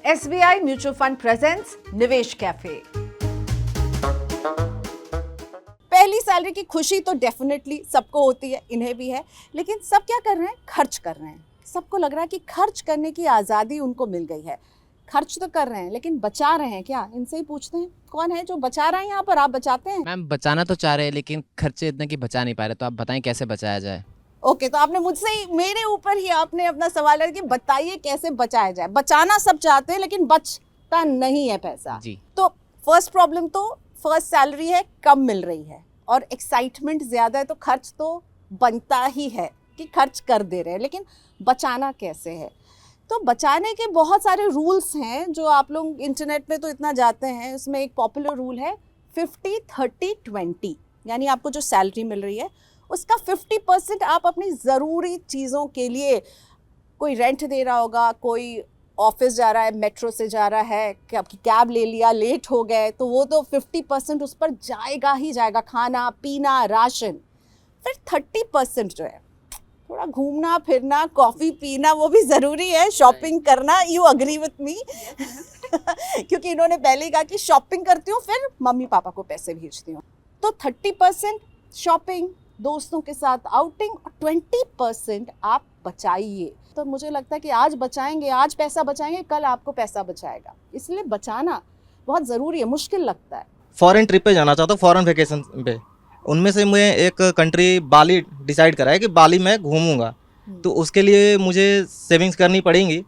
SBI mutual fund presents निवेश cafe. पहली salary की खुशी तो डेफिनेटली सबको होती है, इन्हें भी है, लेकिन सब क्या कर रहे हैं? खर्च कर रहे हैं। सबको लग रहा है कि खर्च करने की आज़ादी उनको मिल गई है। खर्च तो कर रहे हैं, लेकिन बचा रहे हैं क्या? इनसे ही पूछते हैं, कौन है जो बचा रहा है यहाँ पर? आप बचाते हैं? मैम बचाना तो चाह रहे हैं लेकिन खर्चे इतने की बचा नहीं पा रहे, तो आप बताएं कैसे बचाया जाए। ओके, तो आपने मुझसे ही, मेरे ऊपर ही आपने अपना सवाल है कि बताइए कैसे बचाया जाए। बचाना सब चाहते हैं लेकिन बचता नहीं है पैसा जी। तो फर्स्ट प्रॉब्लम तो फर्स्ट सैलरी है, कम मिल रही है और एक्साइटमेंट ज़्यादा है, तो खर्च तो बनता ही है कि खर्च कर दे रहे हैं, लेकिन बचाना कैसे है? तो बचाने के बहुत सारे रूल्स हैं जो आप लोग इंटरनेट में तो इतना जाते हैं। उसमें एक पॉपुलर रूल है 50-30-20, यानी आपको जो सैलरी मिल रही है उसका 50% आप अपनी ज़रूरी चीज़ों के लिए, कोई रेंट दे रहा होगा, कोई ऑफिस जा रहा है, मेट्रो से जा रहा है, आपकी कैब ले लिया, लेट हो गए, तो वो तो 50% उस पर जाएगा ही जाएगा, खाना पीना राशन। फिर 30% जो है थोड़ा घूमना फिरना, कॉफ़ी पीना, वो भी ज़रूरी है, शॉपिंग करना। You agree with me? क्योंकि इन्होंने पहले ही कहा कि शॉपिंग करती हूँ फिर मम्मी पापा को पैसे भेजती हूँ। तो 30% शॉपिंग, दोस्तों के साथ आउटिंग, और 20% आप बचाइए। तो मुझे लगता है कि आज बचाएंगे, आज पैसा बचाएंगे, कल आपको पैसा बचाएगा। इसलिए बचाना बहुत ज़रूरी है। मुश्किल लगता है। फॉरेन ट्रिप पे जाना चाहता हूँ, फॉरेन वेकेशन पे। उनमें से मैं एक कंट्री बाली डिसाइड करा है कि बाली में घूमूंगा, तो उसके लिए मुझे सेविंग्स करनी पड़ेंगी।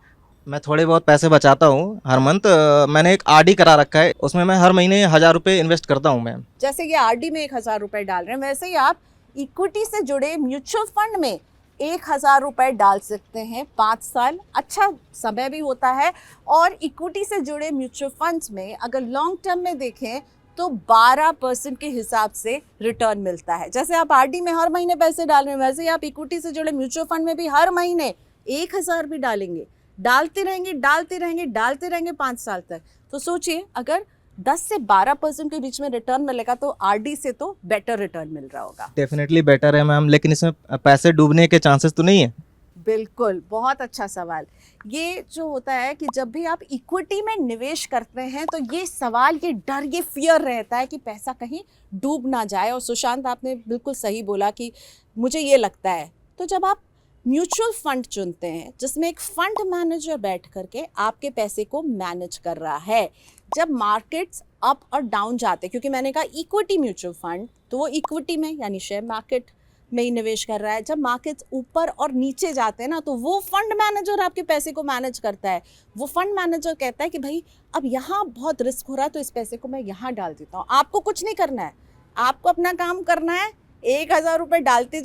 मैं थोड़े बहुत पैसे बचाता हूँ हर मंथ। मैंने एक आरडी करा रखा है, उसमें मैं हर महीने 1000 रुपये इन्वेस्ट करता हूँ मैं। जैसे ये आरडी में 1000 रुपये डाल रहे हैं, वैसे ही आप इक्विटी से जुड़े म्यूचुअल फंड में 1000 रुपये डाल सकते हैं। 5 साल अच्छा समय भी होता है। और इक्विटी से जुड़े म्यूचुअल फंड्स में अगर लॉन्ग टर्म में देखें तो 12% के हिसाब से रिटर्न मिलता है। जैसे आप आरडी में हर महीने पैसे डाल रहे हैं, वैसे ही आप इक्विटी से जुड़े म्यूचुअल फंड में भी हर महीने 1000 भी डालेंगे, डालते रहेंगे 5 साल तक। तो सोचिए, अगर 10 से 12% के बीच में रिटर्न मिलेगा तो आरडी से तो बेटर रिटर्न मिल रहा होगा। डेफिनेटली बेटर है मैम, लेकिन इसमें पैसे डूबने के चांसेस तो नहीं है? बिल्कुल, बहुत अच्छा सवाल। ये जो होता है कि जब भी आप इक्विटी में निवेश करते हैं तो ये सवाल, ये डर, ये फियर रहता है कि पैसा कहीं डूब ना जाए। और सुशांत, आपने बिल्कुल सही बोला कि मुझे ये लगता है। तो जब आप म्यूचुअल फंड चुनते हैं जिसमें एक फंड मैनेजर बैठ करके आपके पैसे को मैनेज कर रहा है, जब मार्केट्स अप और डाउन जाते हैं, क्योंकि मैंने कहा इक्विटी म्यूचुअल फंड, तो वो इक्विटी में यानी शेयर मार्केट में ही निवेश कर रहा है। जब मार्केट्स ऊपर और नीचे जाते हैं ना, तो वो फंड मैनेजर आपके पैसे को मैनेज करता है। वो फंड मैनेजर कहता है कि भाई अब यहाँ बहुत रिस्क हो रहा है, तो इस पैसे को मैं यहाँ डाल देता हूँ। आपको कुछ नहीं करना है, आपको अपना काम करना है। 1000 रुपये डालते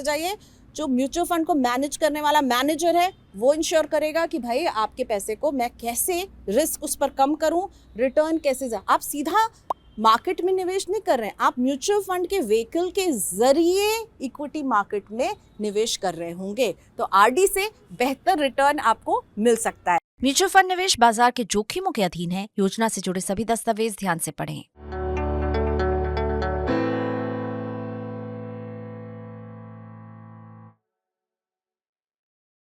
जाइए। जो म्यूचुअल फंड को मैनेज करने वाला मैनेजर है वो इंश्योर करेगा कि भाई आपके पैसे को मैं कैसे रिस्क उस पर कम करूं, रिटर्न कैसे जा। आप सीधा मार्केट में निवेश नहीं कर रहे हैं, आप म्यूचुअल फंड के व्हीकल के जरिए इक्विटी मार्केट में निवेश कर रहे होंगे। तो आरडी से बेहतर रिटर्न आपको मिल सकता है। म्यूचुअल फंड निवेश बाजार के जोखिमों के अधीन है। योजना से जुड़े सभी दस्तावेज ध्यान से पढ़ें।